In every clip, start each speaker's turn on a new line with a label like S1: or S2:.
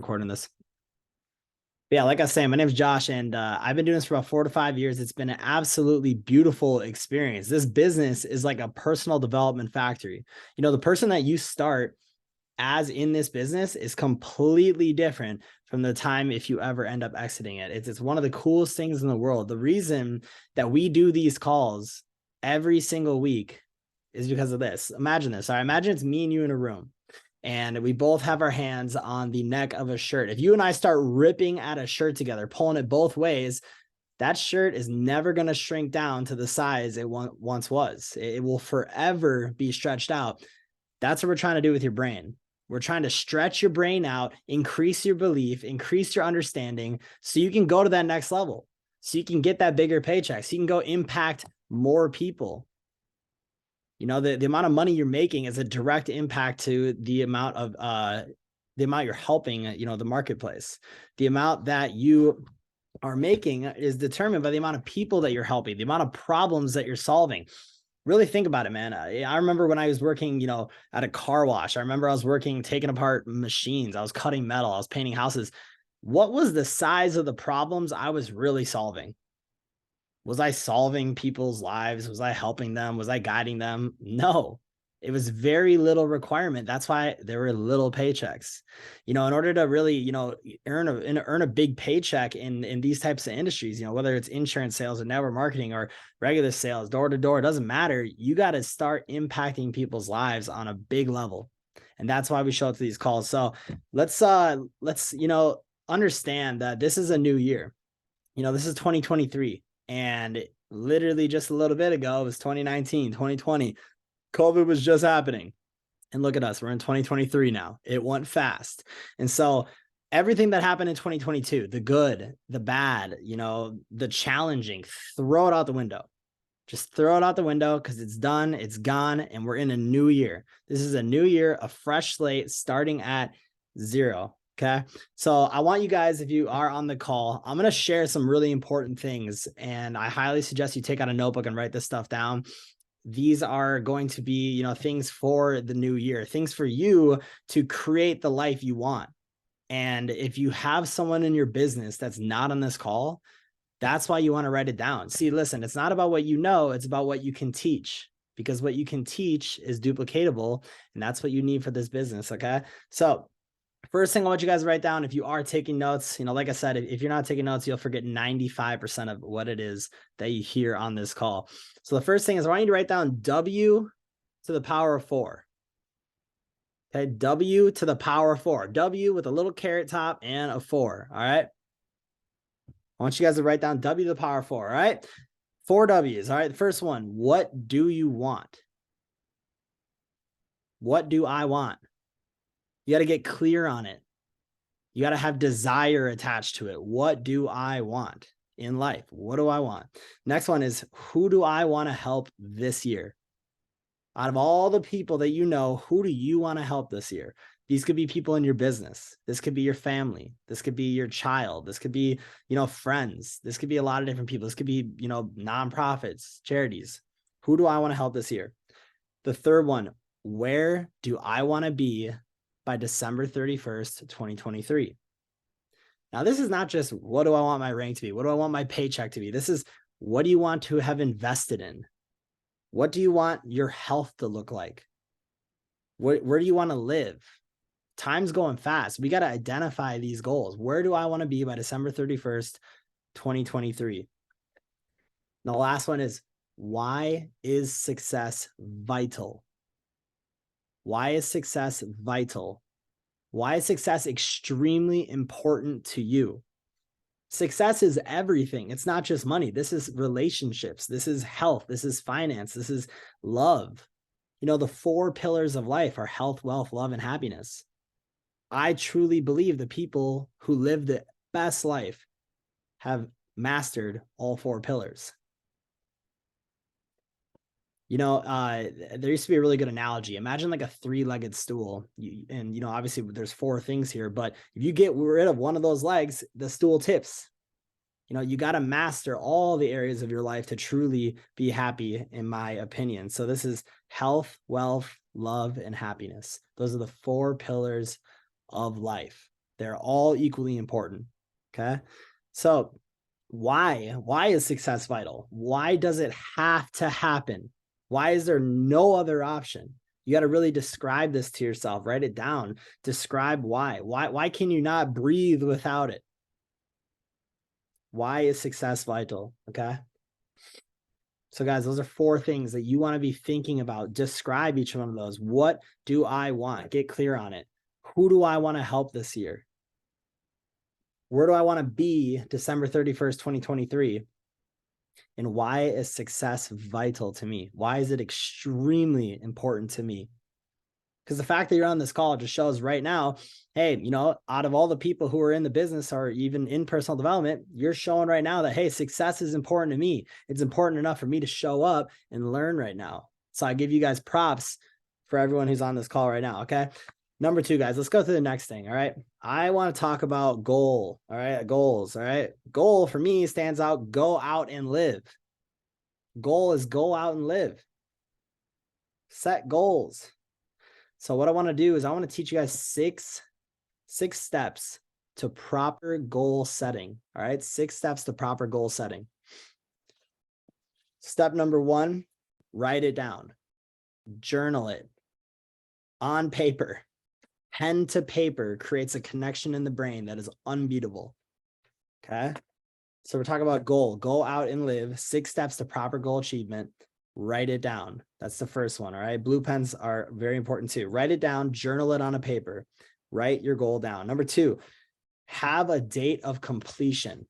S1: recording this. But yeah, like I was saying, my name is Josh, and I've been doing this for about 4 to 5 years. It's been an absolutely beautiful experience. This business is like a personal development factory. The person that you start as in this business is completely different from the time if you ever end up exiting it. It's one of the coolest things in the world. The reason that we do these calls every single week is because of this. Imagine this. All right, imagine it's me and you in a room, and we both have our hands on the neck of a shirt. If you and I start ripping at a shirt together, pulling it both ways, that shirt is never going to shrink down to the size it once was. It will forever be stretched out. That's what we're trying to do with your brain. We're trying to stretch your brain out, increase your belief, increase your understanding, so you can go to that next level, so you can get that bigger paycheck, so you can go impact more people. The amount of money you're making is a direct impact to the amount you're helping, the marketplace. The amount that you are making is determined by the amount of people that you're helping, the amount of problems that you're solving. Really think about it, man. I remember when I was working, at a car wash. I remember I was working, taking apart machines. I was cutting metal. I was painting houses. What was the size of the problems I was really solving? Was I solving people's lives? Was I helping them? Was I guiding them? No, it was very little requirement. That's why there were little paychecks. In order to really, earn a big paycheck in these types of industries, whether it's insurance sales or network marketing or regular sales, door to door, it doesn't matter. You got to start impacting people's lives on a big level. And that's why we show up to these calls. So let's understand that this is a new year. This is 2023. And literally just a little bit ago, it was 2019, 2020. COVID was just happening. And look at us. We're in 2023 now. It went fast. And so everything that happened in 2022, the good, the bad, the challenging, throw it out the window. Just throw it out the window because it's done, it's gone, and we're in a new year. This is a new year, a fresh slate starting at 0. Okay. So I want you guys, if you are on the call, I'm going to share some really important things, and I highly suggest you take out a notebook and write this stuff down. These are going to be, things for the new year, things for you to create the life you want. And if you have someone in your business that's not on this call, that's why you want to write it down. See, listen, it's not about what you know, it's about what you can teach, because what you can teach is duplicatable, and that's what you need for this business. Okay. So first thing I want you guys to write down, if you are taking notes, like I said, if you're not taking notes, you'll forget 95% of what it is that you hear on this call. So the first thing is I want you to write down W to the power of 4. Okay, W to the power of 4. W with a little caret top and a 4. All right. I want you guys to write down W to the power of 4. All right. 4 W's. All right. The first one, what do you want? What do I want? You got to get clear on it. You got to have desire attached to it. What do I want in life? What do I want? Next one is, who do I want to help this year? Out of all the people that who do you want to help this year? These could be people in your business. This could be your family. This could be your child. This could be, friends. This could be a lot of different people. This could be, nonprofits, charities. Who do I want to help this year? The third one, where do I want to be by December 31st, 2023. Now, this is not just what do I want my rank to be? What do I want my paycheck to be? This is what do you want to have invested in? What do you want your health to look like? Where do you want to live? Time's going fast. We got to identify these goals. Where do I want to be by December 31st, 2023? And the last one is, why is success vital? Why is success vital? Why is success extremely important to you? Success is everything. It's not just money. This is relationships. This is health. This is finance. This is love. The 4 pillars of life are health, wealth, love, and happiness. I truly believe the people who live the best life have mastered all 4 pillars. There used to be a really good analogy. Imagine like a 3-legged stool. And obviously there's 4 things here, but if you get rid of one of those legs, the stool tips. You got to master all the areas of your life to truly be happy, in my opinion. So this is health, wealth, love, and happiness. Those are the 4 pillars of life. They're all equally important. Okay. So why is success vital? Why does it have to happen? Why is there no other option? You got to really describe this to yourself. Write it down. Describe why. Why can you not breathe without it? Why is success vital? Okay. So guys, those are 4 things that you want to be thinking about. Describe each one of those. What do I want? Get clear on it. Who do I want to help this year? Where do I want to be December 31st, 2023? And why is success vital to me? Why is it extremely important to me? Because the fact that you're on this call just shows right now, hey, you know, out of all the people who are in the business or even in personal development, you're showing right now that, hey, success is important to me. It's important enough for me to show up and learn right now. So I give you guys props for everyone who's on this call right now. Okay. Number 2, guys, let's go to the next thing. All right. I want to talk about goal. All right. Goals. All right. Goal for me stands out. Go out and live. Goal is go out and live. Set goals. So what I want to do is I want to teach you guys six steps to proper goal setting. All right. 6 steps to proper goal setting. Step number 1, write it down. Journal it on paper. Pen to paper creates a connection in the brain that is unbeatable. Okay. So we're talking about goal. Go out and live. 6 steps to proper goal achievement. Write it down. That's the first one. All right. Blue pens are very important too. Write it down, journal it on a paper, write your goal down. Number 2, have a date of completion.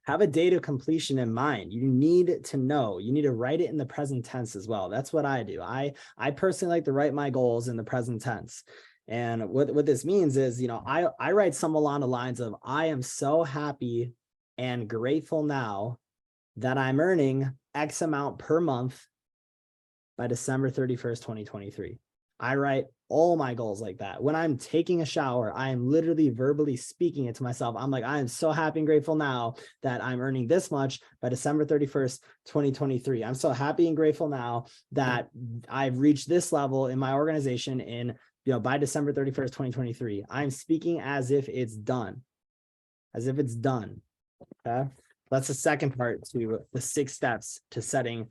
S1: Have a date of completion in mind. You need to know, you need to write it in the present tense as well. That's what I do. I personally like to write my goals in the present tense. And what this means is, you know, I write some along the lines of, I am so happy and grateful now that I'm earning X amount per month by December 31st, 2023. I write all my goals like that. When I'm taking a shower, I am literally verbally speaking it to myself. I'm like, I am so happy and grateful now that I'm earning this much by December 31st, 2023. I'm so happy and grateful now that I've reached this level in my organization in, you know, by December 31st, 2023. I'm speaking as if it's done, as if it's done. Okay. That's the second part to the 6 steps to setting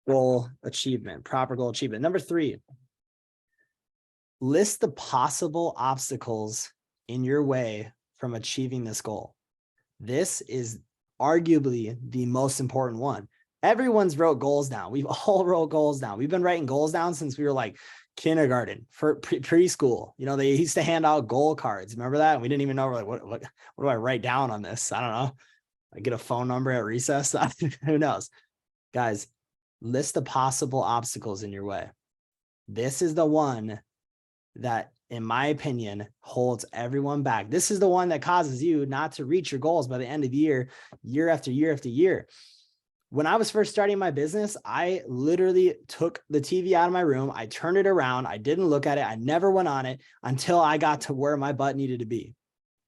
S1: goal achievement, proper goal achievement. Number 3, list the possible obstacles in your way from achieving this goal. This is arguably the most important one. Everyone's wrote goals down. We've all wrote goals down. We've been writing goals down since we were like kindergarten, for preschool. You know, they used to hand out goal cards. Remember that? And we didn't even know, like, what do I write down on this? I don't know. I get a phone number at recess. Who knows? Guys, list the possible obstacles in your way. This is the one that, in my opinion, holds everyone back. This is the one that causes you not to reach your goals by the end of the year, year after year after year. When I was first starting my business, I literally took the TV out of my room. I turned it around. I didn't look at it. I never went on it until I got to where my butt needed to be.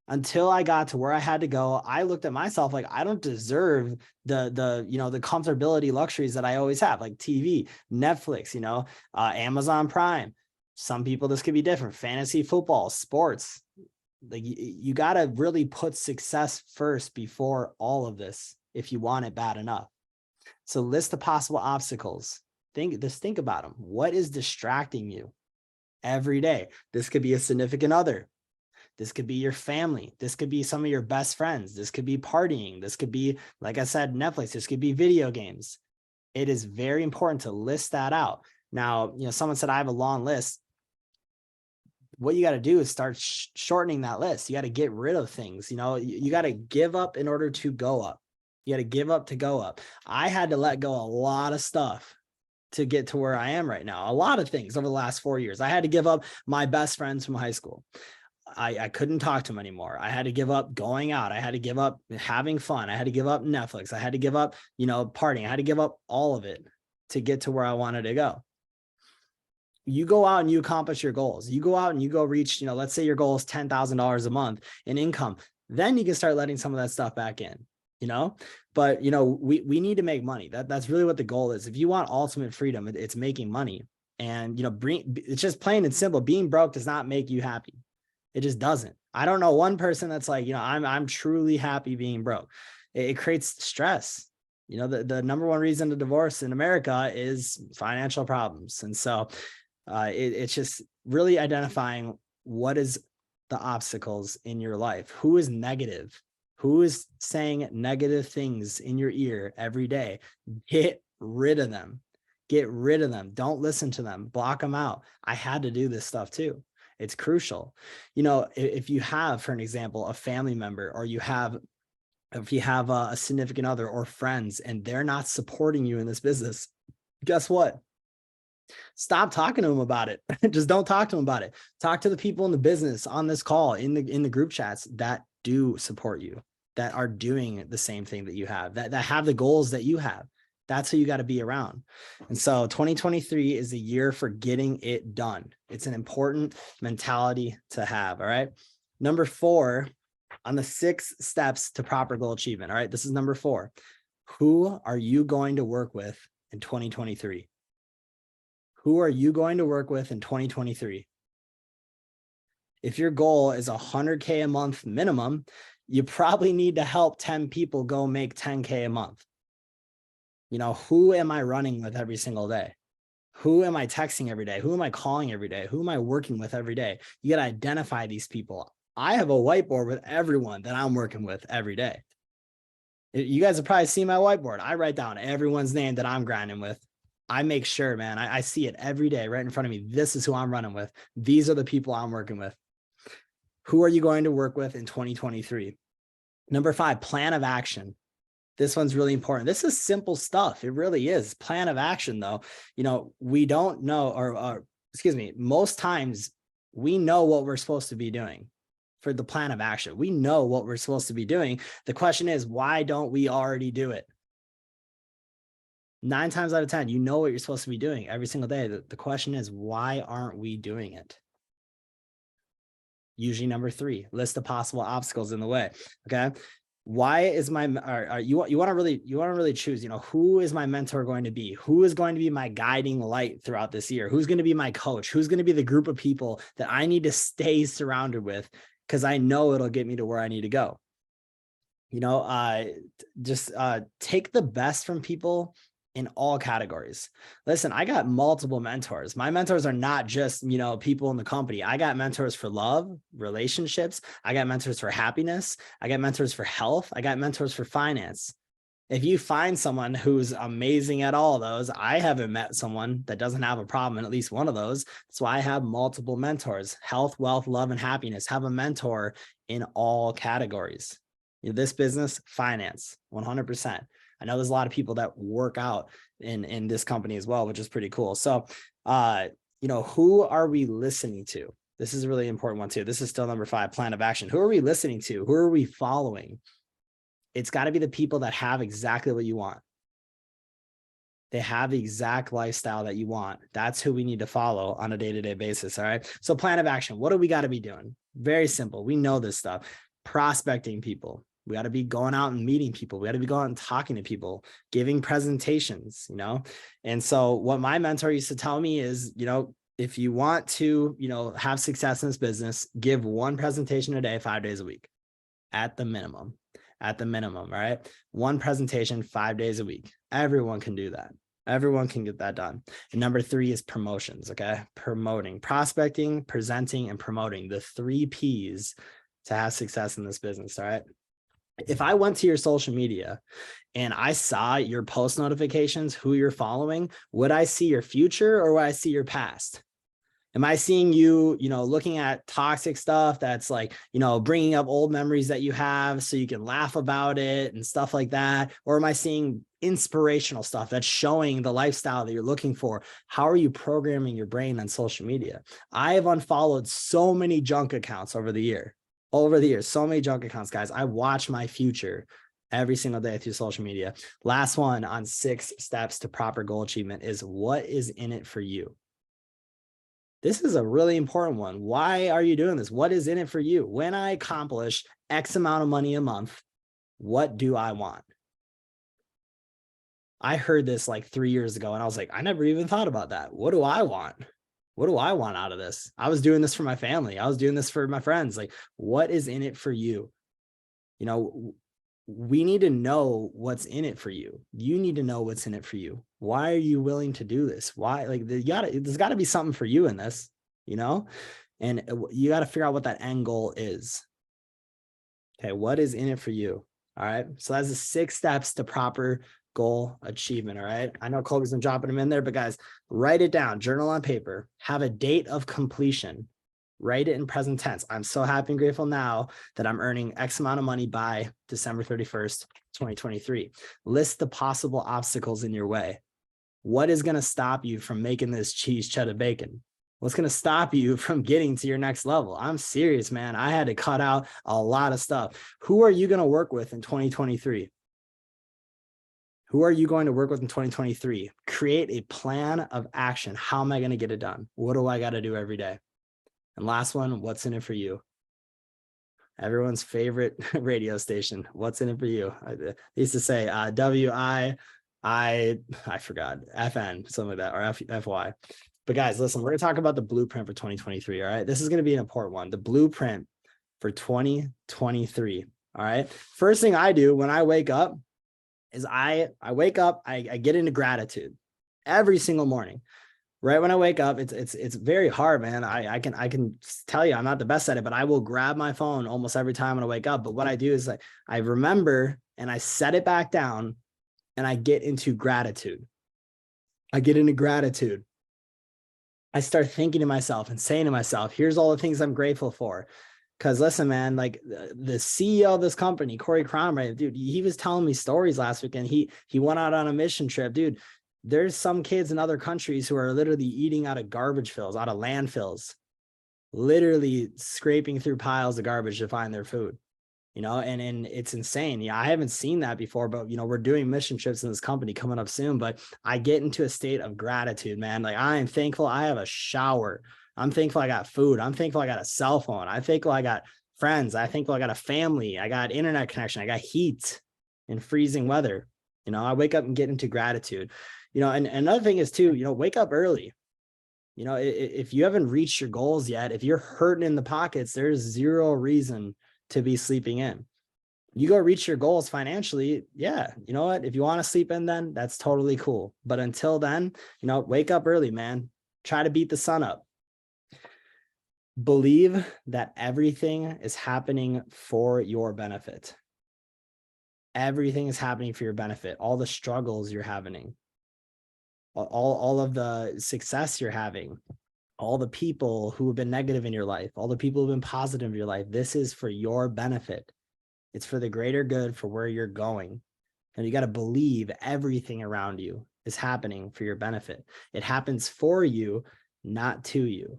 S1: Until I got to where I had to go, I looked at myself like, I don't deserve the you know, the comfortability luxuries that I always have, like TV, Netflix, you know, Amazon Prime. Some people, this could be different. Fantasy football, sports. Like you got to really put success first before all of this if you want it bad enough. So list the possible obstacles. Think about them. What is distracting you every day? This could be a significant other. This could be your family. This could be some of your best friends. This could be partying. This could be, like I said, Netflix. This could be video games. It is very important to list that out. Now, you know, someone said, I have a long list. What you got to do is start shortening that list. You got to get rid of things. You know, you got to give up in order to go up. You got to give up to go up. I had to let go a lot of stuff to get to where I am right now. A lot of things over the last 4 years. I had to give up my best friends from high school. I couldn't talk to them anymore. I had to give up going out. I had to give up having fun. I had to give up Netflix. I had to give up, you know, partying. I had to give up all of it to get to where I wanted to go. You go out and you accomplish your goals. You go out and you go reach, you know, let's say your goal is $10,000 a month in income. Then you can start letting some of that stuff back in, you know, but, you know, we need to make money. That's really what the goal is. If you want ultimate freedom, it's making money. And, you know, it's just plain and simple. Being broke does not make you happy. It just doesn't. I don't know one person that's like, I'm truly happy being broke. It creates stress. The number one reason to divorce in America is financial problems. And so it's just really identifying what is the obstacles in your life. Who is negative? Who is saying negative things in your ear every day? Get rid of them. Get rid of them. Don't listen to them. Block them out. I had to do this stuff too. It's crucial. If you have, for an example, a family member, or if you have a significant other or friends, and they're not supporting you in this business, guess what? Stop talking to them about it. Just don't talk to them about it. Talk to the people in the business on this call, in the group chats that do support you, that are doing the same thing that you have, that have the goals that you have. That's who you got to be around. And so 2023 is a year for getting it done. It's an important mentality to have. All right. Number 4 on the 6 steps to proper goal achievement. All right. This is number 4. Who are you going to work with in 2023? Who are you going to work with in 2023? If your goal is 100K a month minimum, you probably need to help 10 people go make 10K a month. Who am I running with every single day? Who am I texting every day? Who am I calling every day? Who am I working with every day? You got to identify these people. I have a whiteboard with everyone that I'm working with every day. You guys have probably seen my whiteboard. I write down everyone's name that I'm grinding with. I make sure, man, I see it every day right in front of me. This is who I'm running with. These are the people I'm working with. Who are you going to work with in 2023? Number 5, plan of action. This one's really important. This is simple stuff. It really is. Plan of action, though. We don't know, or excuse me, most times we know what we're supposed to be doing for the plan of action. We know what we're supposed to be doing. The question is, why don't we already do it? 9 times out of 10, you know what you're supposed to be doing every single day. The question is, why aren't we doing it? Usually number 3, list the possible obstacles in the way. Okay. Why is you want to really choose, who is my mentor going to be? Who is going to be my guiding light throughout this year? Who's going to be my coach? Who's going to be the group of people that I need to stay surrounded with? Because I know it'll get me to where I need to go. Just take the best from people in all categories. Listen, I got multiple mentors. My mentors are not just, people in the company. I got mentors for love, relationships. I got mentors for happiness. I got mentors for health. I got mentors for finance. If you find someone who's amazing at all of those, I haven't met someone that doesn't have a problem in at least one of those. That's why I have multiple mentors. Health, wealth, love, and happiness. Have a mentor in all categories. This business, finance, 100%. I know there's a lot of people that work out in this company as well, which is pretty cool. So, who are we listening to? This is a really important one too. This is still number 5, plan of action. Who are we listening to? Who are we following? It's got to be the people that have exactly what you want. They have the exact lifestyle that you want. That's who we need to follow on a day-to-day basis. All right. So plan of action. What do we got to be doing? Very simple. We know this stuff. Prospecting people. We got to be going out and meeting people. We got to be going out and talking to people, giving presentations, And so what my mentor used to tell me is, if you want to, have success in this business, give 1 presentation a day, 5 days a week at the minimum, right? 1 presentation, 5 days a week. Everyone can do that. Everyone can get that done. And number 3 is promotions. Okay. Promoting, prospecting, presenting, and promoting, the 3 P's to have success in this business. All right. If I went to your social media and I saw your post notifications, who you're following, would I see your future or would I see your past? Am I seeing you, looking at toxic stuff that's like, bringing up old memories that you have so you can laugh about it and stuff like that? Or am I seeing inspirational stuff that's showing the lifestyle that you're looking for? How are you programming your brain on social media? I have unfollowed so many junk accounts over the years, so many junk accounts, guys. I watch my future every single day through social media. Last one on 6 steps to proper goal achievement is, what is in it for you? This is a really important one. Why are you doing this? What is in it for you? When I accomplish X amount of money a month, what do I want? I heard this like 3 years ago and I was like, I never even thought about that. What do I want? What do I want out of this? I was doing this for my family. I was doing this for my friends. Like, what is in it for you? You know, we need to know what's in it for you. You need to know what's in it for you. Why are you willing to do this? Why? Like, there's got to be something for you in this, you know, and you got to figure out what that end goal is. Okay. What is in it for you? All right. So that's the 6 steps to proper goal achievement. All right. I know Colby's been dropping them in there, but guys, write it down, journal on paper, have a date of completion, write it in present tense. I'm so happy and grateful now that I'm earning X amount of money by December 31st, 2023. List the possible obstacles in your way. What is going to stop you from making this cheese cheddar bacon? What's going to stop you from getting to your next level? I'm serious, man. I had to cut out a lot of stuff. Who are you going to work with in 2023? Who are you going to work with in 2023? Create a plan of action. How am I going to get it done? What do I got to do every day? And last one, what's in it for you? Everyone's favorite radio station. What's in it for you? They used to say WI, I forgot, FN, something like that, or FY. But guys, listen, we're going to talk about the blueprint for 2023. All right. This is going to be an important one. The blueprint for 2023. All right. First thing I do when I wake up is I wake up, I get into gratitude every single morning. Right when I wake up, it's very hard, man. I can tell you I'm not the best at it, but I will grab my phone almost every time when I wake up. But what I do is like I remember and I set it back down and I get into gratitude. I get into gratitude. I start thinking to myself and saying to myself, here's all the things I'm grateful for. Because listen, man, like the CEO of this company, Corey Cromwright, dude, he was telling me stories last week, and he went out on a mission trip, dude. There's some kids in other countries who are literally eating out of garbage fills, out of landfills, literally scraping through piles of garbage to find their food, you know, and it's insane. Yeah, I haven't seen that before, but, you know, we're doing mission trips in this company coming up soon, but I get into a state of gratitude, man. Like I am thankful I have a shower. I'm thankful I got food. I'm thankful I got a cell phone. I'm thankful I got friends. I'm thankful I got a family. I got internet connection. I got heat in freezing weather. You know, I wake up and get into gratitude. You know, and another thing is too, you know, wake up early. You know, if you haven't reached your goals yet, if you're hurting in the pockets, there's zero reason to be sleeping in. You go reach your goals financially. Yeah. You know what? If you want to sleep in, then that's totally cool. But until then, you know, wake up early, man. Try to beat the sun up. Believe that everything is happening for your benefit. Everything is happening for your benefit. All the struggles you're having, all of the success you're having, all the people who have been negative in your life, all the people who have been positive in your life, this is for your benefit. It's for the greater good, for where you're going. And you got to believe everything around you is happening for your benefit. It happens for you, not to you.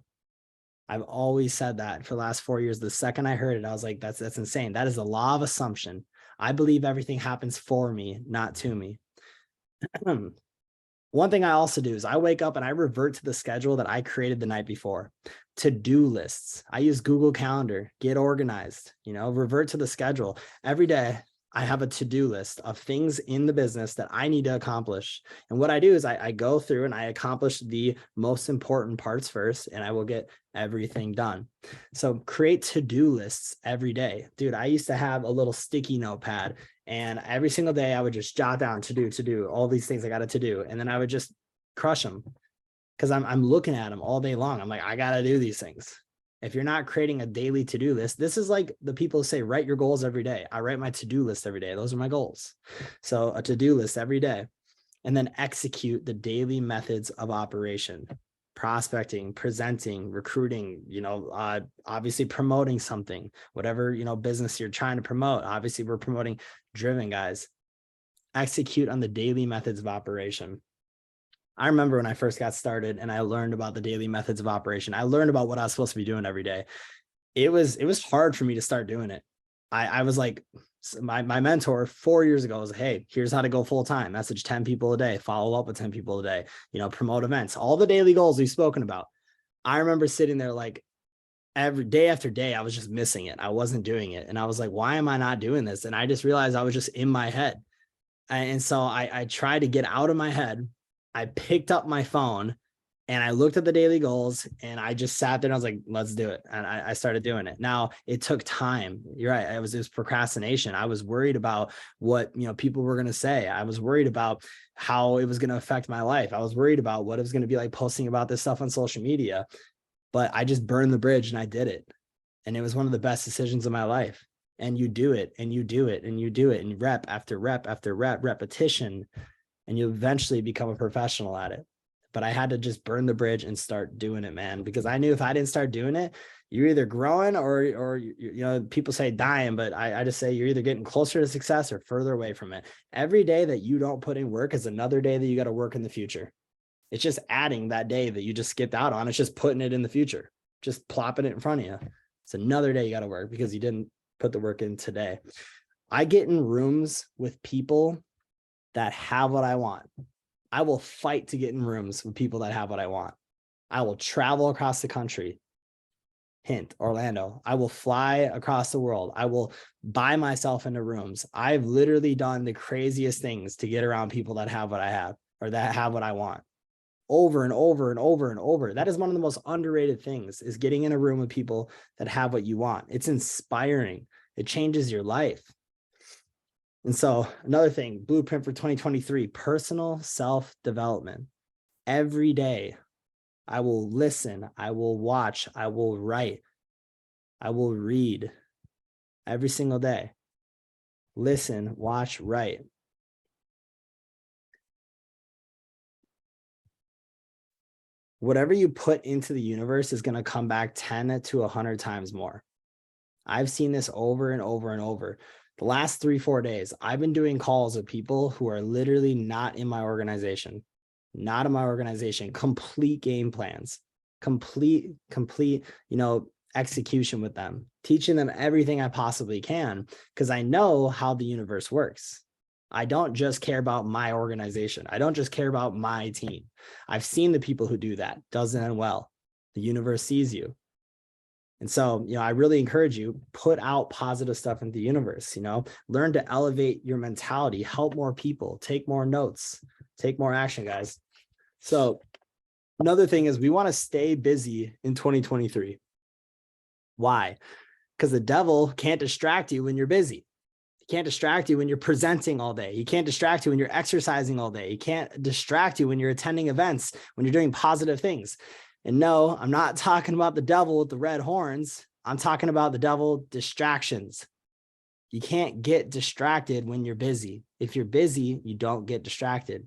S1: I've always said that for the last 4 years. The second I heard it, I was like, that's insane. That is the law of assumption. I believe everything happens for me, not to me. One thing I also do is I wake up and I revert to the schedule that I created the night before. To-do lists. I use Google Calendar, get organized, you know, revert to the schedule. Every day I have a to-do list of things in the business that I need to accomplish. And what I do is I go through and I accomplish the most important parts first, and I will get everything done. So create to-do lists every day. Dude, I used to have a little sticky notepad, and every single day I would just jot down to do all these things I got to do. And then I would just crush them because I'm looking at them all day long. I'm like, I got to do these things. If you're not creating a daily to-do list, this is like the people who say, write your goals every day. I write my to-do list every day. Those are my goals. So a to-do list every day, and then execute the daily methods of operation, prospecting, presenting, recruiting, you know, obviously promoting something, whatever, you know, business you're trying to promote. Obviously we're promoting Driven, guys. Execute on the daily methods of operation. I remember when I first got started and I learned about the daily methods of operation. I learned about what I was supposed to be doing every day. It was hard for me to start doing it. I was like, my mentor 4 years ago was, hey, here's how to go full time. Message 10 people a day, follow up with 10 people a day, you know, promote events, all the daily goals we've spoken about. I remember sitting there like every day after day, I was just missing it. I wasn't doing it. And I was like, why am I not doing this? And I just realized I was just in my head. And so I tried to get out of my head. I picked up my phone And I looked at the daily goals and I just sat there and I was like, let's do it. And I started doing it. Now it took time. You're right. It was procrastination. I was worried about what, people were going to say. I was worried about how it was going to affect my life. I was worried about what it was going to be like posting about this stuff on social media, but I just burned the bridge and I did it. And it was one of the best decisions of my life. And you do it and you do it and you do it and rep after rep after rep, repetition, and you eventually become a professional at it. But I had to just burn the bridge and start doing it, man, because I knew if I didn't start doing it, you're either growing or people say dying, but I just say you're either getting closer to success or further away from it. Every day that you don't put in work is another day that you got to work in the future. It's just adding that day that you just skipped out on. It's just putting it in the future, just plopping it in front of you. It's another day you got to work because you didn't put the work in today. I get in rooms with people that have what I want. I will fight to get in rooms with people that have what I want. I will travel across the country. Hint, Orlando. I will fly across the world. I will buy myself into rooms. I've literally done the craziest things to get around people that have what I have or that have what I want. Over and over and over and over. That is one of the most underrated things, is getting in a room with people that have what you want. It's inspiring. It changes your life. And so another thing, blueprint for 2023, personal self-development. Every day, I will listen, I will watch, I will write, I will read every single day. Listen, watch, write. Whatever you put into the universe is going to come back 10 to 100 times more. I've seen this over and over and over. The last 3-4 days, I've been doing calls with people who are literally not in my organization, complete game plans, complete, execution with them, teaching them everything I possibly can, because I know how the universe works. I don't just care about my organization. I don't just care about my team. I've seen the people who do that, does it end well. The universe sees you. And so, I really encourage you, put out positive stuff into the universe, learn to elevate your mentality, help more people, take more notes, take more action, guys. So another thing is we want to stay busy in 2023. Why? Because the devil can't distract you when you're busy. He can't distract you when you're presenting all day. He can't distract you when you're exercising all day. He can't distract you when you're attending events, when you're doing positive things. And no, I'm not talking about the devil with the red horns. I'm talking about the devil distractions. You can't get distracted when you're busy. If you're busy, you don't get distracted.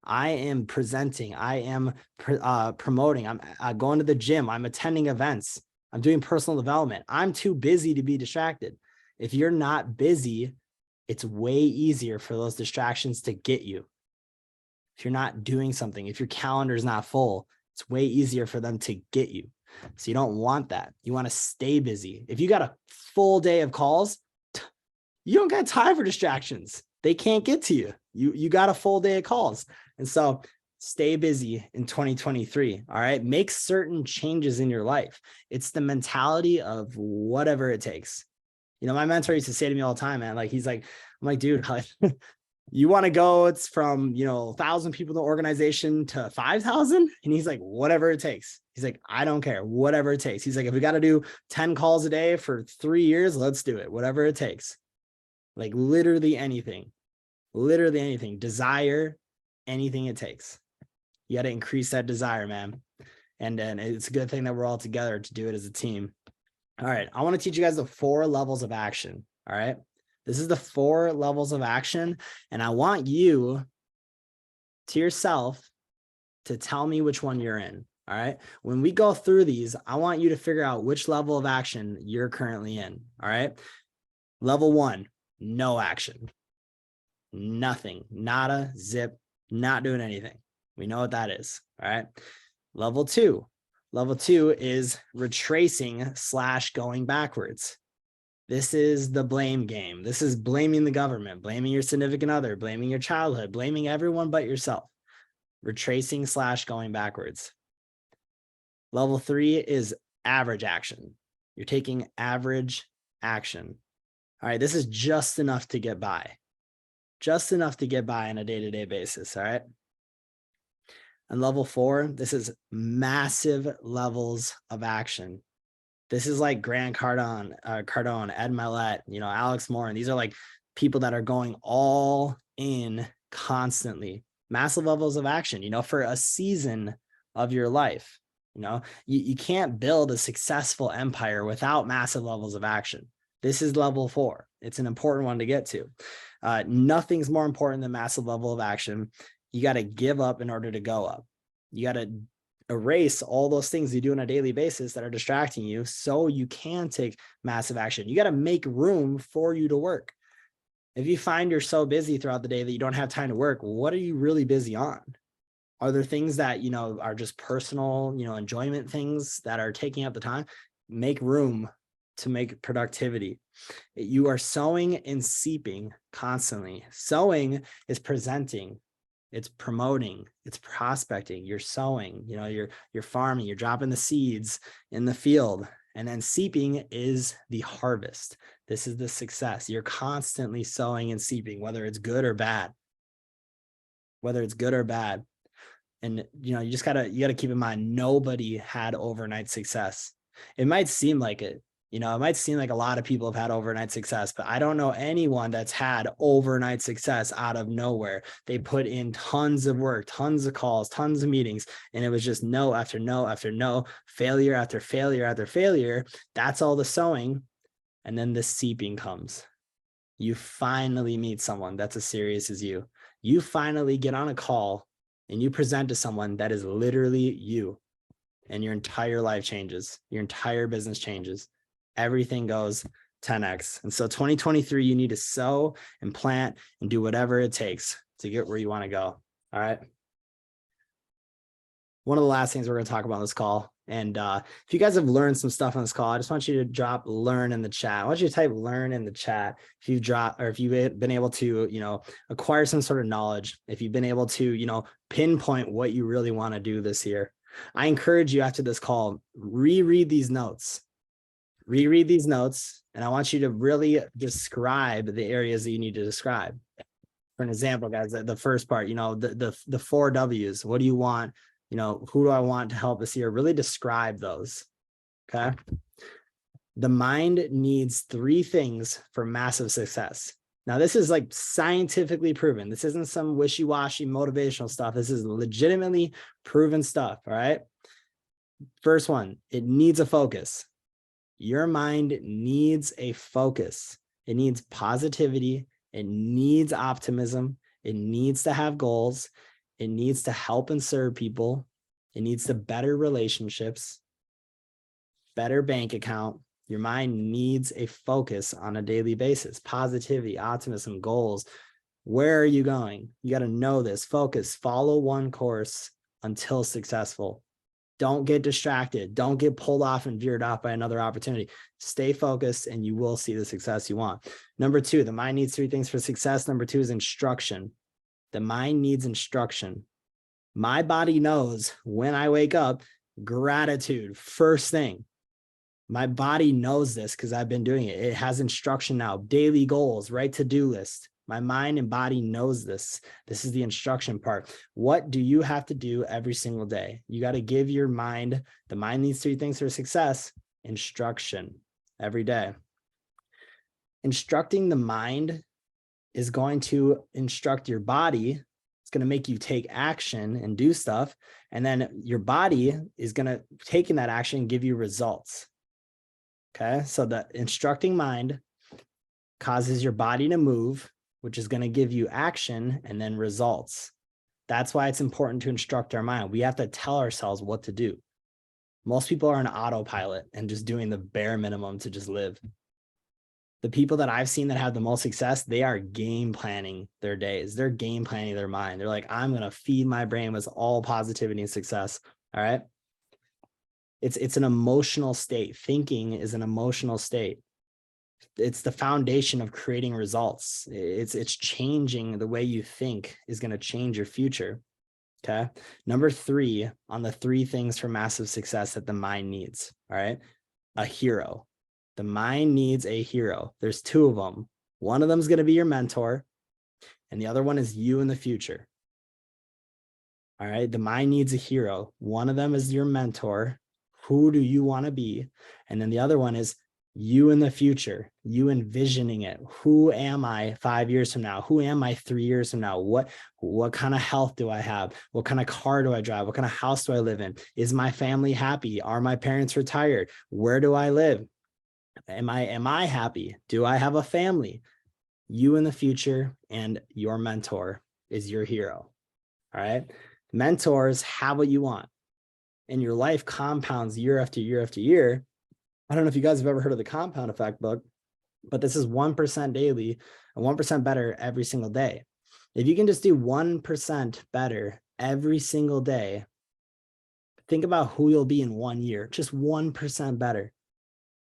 S1: I am presenting. I am promoting. I'm going to the gym. I'm attending events. I'm doing personal development. I'm too busy to be distracted. If you're not busy, it's way easier for those distractions to get you. If you're not doing something, if your calendar is not full, it's way easier for them to get you. So you don't want that. You want to stay busy. If you got a full day of calls, you don't got time for distractions. They can't get to you. You got a full day of calls. And so stay busy in 2023. All right. Make certain changes in your life. It's the mentality of whatever it takes. My mentor used to say to me all the time, man, I'm like, dude, you want to go, it's from, 1,000 people in the organization to 5,000. And he's like, whatever it takes. He's like, I don't care, whatever it takes. He's like, if we got to do 10 calls a day for 3 years, let's do it. Whatever it takes. Like literally anything, desire anything it takes. You got to increase that desire, man. And then it's a good thing that we're all together to do it as a team. All right. I want to teach you guys the 4 levels of action. All right. This is the 4 levels of action. And I want you to yourself to tell me which one you're in. All right. When we go through these, I want you to figure out which level of action you're currently in. All right. Level 1, no action, nothing, nada, zip, not doing anything. We know what that is. All right. Level 2 is retracing / going backwards. This is the blame game. This is blaming the government, blaming your significant other, blaming your childhood, blaming everyone but yourself. Retracing / going backwards. Level 3 is average action. You're taking average action. All right, this is just enough to get by. Just enough to get by on a day-to-day basis, all right? And level 4, this is massive levels of action. This is like Grant Cardone, Ed Mylett, Alex Moore. And these are like people that are going all in constantly. Massive levels of action, for a season of your life. You can't build a successful empire without massive levels of action. This is level 4. It's an important one to get to. Nothing's more important than massive level of action. You got to give up in order to go up. You got to erase all those things you do on a daily basis that are distracting you so you can take massive action. You got to make room for you to work. If you find you're so busy throughout the day that you don't have time to work, what are you really busy on? Are there things that, are just personal, enjoyment things that are taking up the time? Make room to make productivity. You are sowing and seeping constantly. Sowing is presenting. It's promoting, it's prospecting, you're sowing, you're farming, you're dropping the seeds in the field. And then seeping is the harvest. This is the success. You're constantly sowing and seeping, whether it's good or bad. And you just gotta keep in mind, nobody had overnight success. It might seem like it. It might seem like a lot of people have had overnight success, but I don't know anyone that's had overnight success out of nowhere. They put in tons of work, tons of calls, tons of meetings, and it was just no after no after no, failure after failure after failure. That's all the sowing. And then the seeping comes. You finally meet someone that's as serious as you. You finally get on a call and you present to someone that is literally you, and your entire life changes. Your entire business changes. Everything goes 10x. And so 2023, you need to sow and plant and do whatever it takes to get where you want to go. All right. One of the last things we're going to talk about on this call. And if you guys have learned some stuff on this call, I just want you to drop learn in the chat. I want you to type learn in the chat if you've been able to, acquire some sort of knowledge, if you've been able to, pinpoint what you really want to do this year. I encourage you after this call, reread these notes. And I want you to really describe the areas that you need to describe. For an example, guys, the first part, the 4 W's. What do you want? Who do I want to help this year? Really describe those. Okay. The mind needs 3 things for massive success. Now, this is like scientifically proven. This isn't some wishy-washy motivational stuff. This is legitimately proven stuff. All right. First one, it needs a focus. Your mind needs a focus. It needs positivity. It needs optimism. It needs to have goals. It needs to help and serve people. It needs to better relationships, better bank account. Your mind needs a focus on a daily basis. Positivity, optimism, goals. Where are you going? You got to know this. Focus. Follow one course until successful. Don't get distracted. Don't get pulled off and veered off by another opportunity. Stay focused and you will see the success you want. Number 2, the mind needs 3 things for success. Number 2 is instruction. The mind needs instruction. My body knows when I wake up, gratitude, first thing. My body knows this because I've been doing it. It has instruction now, daily goals, right to-do list. My mind and body knows this. This is the instruction part. What do you have to do every single day? You got to give your mind, the mind needs 3 things for success, instruction every day. Instructing the mind is going to instruct your body. It's going to make you take action and do stuff. And then your body is going to take in that action and give you results. Okay. So the instructing mind causes your body to move, which is going to give you action and then results. That's why it's important to instruct our mind. We have to tell ourselves what to do. Most people are on autopilot and just doing the bare minimum to just live. The people that I've seen that have the most success, they are game planning their days. They're game planning their mind. They're like, I'm going to feed my brain with all positivity and success. All right. It's an emotional state. Thinking is an emotional state. It's the foundation of creating results. It's changing the way you think is going to change your future. Okay. Number 3 on the 3 things for massive success that the mind needs. All right. A hero. The mind needs a hero. There's 2 of them. One of them is going to be your mentor, and the other one is you in the future. All right. The mind needs a hero. One of them is your mentor. Who do you want to be? And then the other one is you in the future, you envisioning it. Who am I 5 years from now? Who am I 3 years from now? What kind of health do I have? What kind of car do I drive? What kind of house do I live in? Is my family happy? Are my parents retired? Where do I live? Am I happy? Do I have a family? You in the future, and your mentor is your hero. All right. Mentors have what you want, and your life compounds year after year after year. I don't know if you guys have ever heard of the compound effect book, but this is 1% daily and 1% better every single day. If you can just do 1% better every single day, think about who you'll be in 1 year, just 1% better.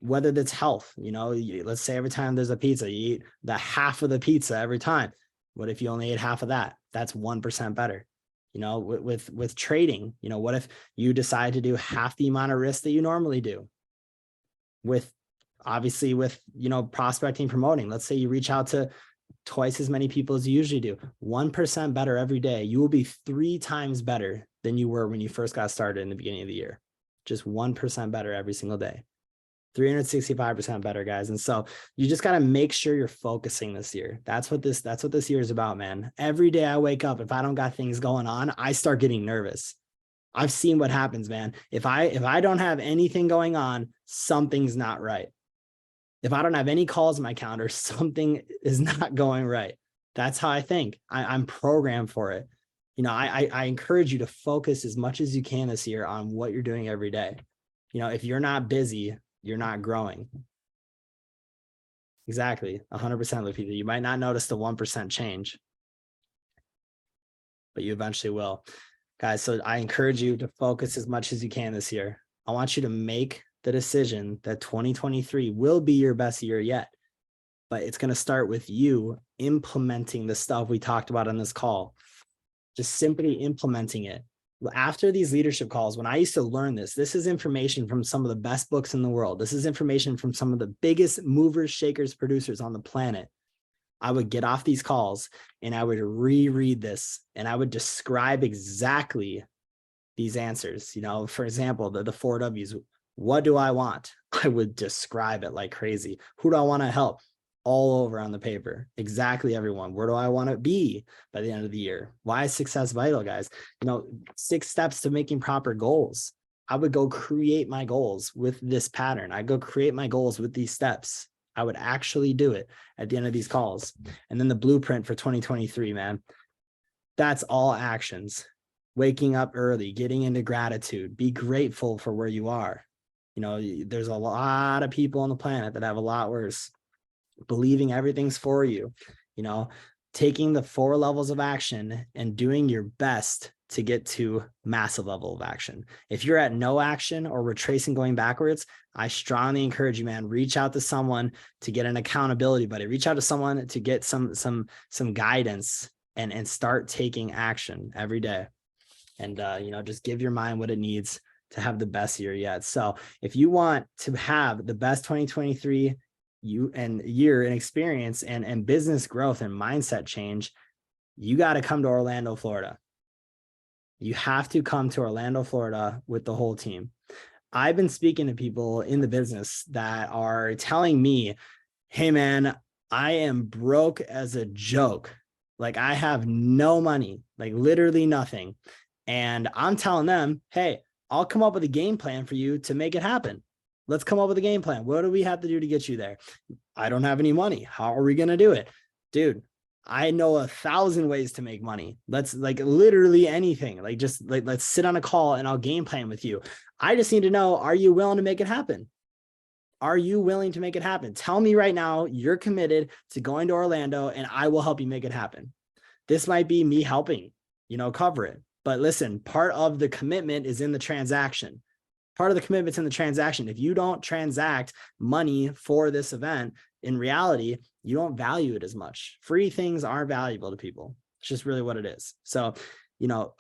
S1: Whether that's health, let's say every time there's a pizza, you eat the half of the pizza every time. What if you only ate half of that? That's 1% better. With trading, what if you decide to do half the amount of risk that you normally do? With prospecting, promoting, let's say you reach out to twice as many people as you usually do, 1% better every day. You will be 3 times better than you were when you first got started in the beginning of the year. Just 1% better every single day. 365% better, guys. And so you just got to make sure you're focusing this year. That's what this year is about, man. Every day I wake up, if I don't got things going on, I start getting nervous. I've seen what happens, man. If I don't have anything going on, something's not right. If I don't have any calls in my calendar, something is not going right. That's how I think. I'm programmed for it. I encourage you to focus as much as you can this year on what you're doing every day. If you're not busy, you're not growing. Exactly. 100%, Lupita. You might not notice the 1% change, but you eventually will. Guys, so I encourage you to focus as much as you can this year. I want you to make the decision that 2023 will be your best year yet, but it's going to start with you implementing the stuff we talked about on this call. Just simply implementing it. After these leadership calls, when I used to learn this is information from some of the best books in the world. This is information from some of the biggest movers, shakers, producers on the planet. I would get off these calls and I would reread this and I would describe exactly these answers. For example, the 4 W's. What do I want? I would describe it like crazy. Who do I want to help? All over on the paper. Exactly, everyone. Where do I want to be by the end of the year? Why is success vital, guys? 6 steps to making proper goals. I would go create my goals with this pattern. I go create my goals with these steps. I would actually do it at the end of these calls. And then the blueprint for 2023, man. That's all actions. Waking up early, getting into gratitude, be grateful for where you are. There's a lot of people on the planet that have a lot worse. Believing everything's for you, taking the 4 levels of action and doing your best to get to massive level of action. If you're at no action or retracing going backwards, I strongly encourage you, man, reach out to someone to get an accountability buddy, reach out to someone to get some guidance and start taking action every day. And, just give your mind what it needs to have the best year yet. So if you want to have the best 2023 year and experience and business growth and mindset change, you got to come to Orlando, Florida. You have to come to Orlando, Florida with the whole team. I've been speaking to people in the business that are telling me, hey man, I am broke as a joke. Like I have no money, like literally nothing. And I'm telling them, hey, I'll come up with a game plan for you to make it happen. Let's come up with a game plan. What do we have to do to get you there? I don't have any money. How are we going to do it? Dude, I know 1,000 ways to make money. Let's literally anything. Let's sit on a call and I'll game plan with you. I just need to know, are you willing to make it happen? Are you willing to make it happen? Tell me right now you're committed to going to Orlando and I will help you make it happen. This might be me helping, cover it. But listen, part of the commitment is in the transaction. Part of the commitment's in the transaction. If you don't transact money for this event, in reality, you don't value it as much. Free things aren't valuable to people. It's just really what it is. So,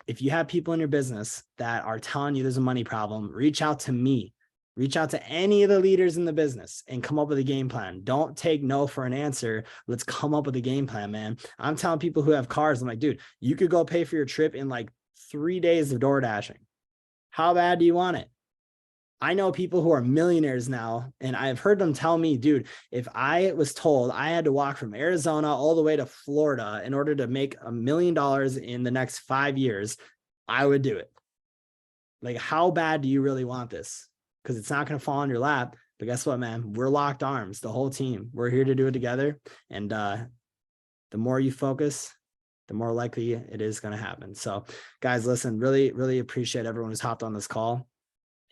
S1: if you have people in your business that are telling you there's a money problem, reach out to me. Reach out to any of the leaders in the business and come up with a game plan. Don't take no for an answer. Let's come up with a game plan, man. I'm telling people who have cars, I'm like, dude, you could go pay for your trip in 3 days of door dashing. How bad do you want it? I know people who are millionaires now, and I've heard them tell me, dude, if I was told I had to walk from Arizona all the way to Florida in order to make $1 million in the next 5 years, I would do it. Like, how bad do you really want this? Because it's not going to fall in your lap. But guess what, man? We're locked arms, the whole team. We're here to do it together. And the more you focus, the more likely it is going to happen. So, guys, listen, really, really appreciate everyone who's hopped on this call.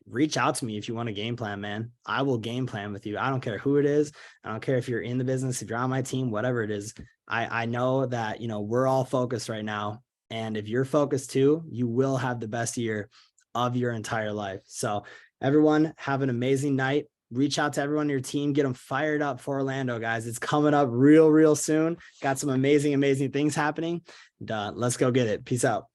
S1: Reach out to me if you want a game plan, man. I will game plan with you. I don't care who it is. I don't care if you're in the business, if you're on my team, whatever it is. I know that, you know, we're all focused right now. And if you're focused too, you will have the best year of your entire life. So everyone, have an amazing night. Reach out to everyone on your team, get them fired up for Orlando, guys. It's coming up real soon. Got some amazing things happening. Let's go get it. Peace out.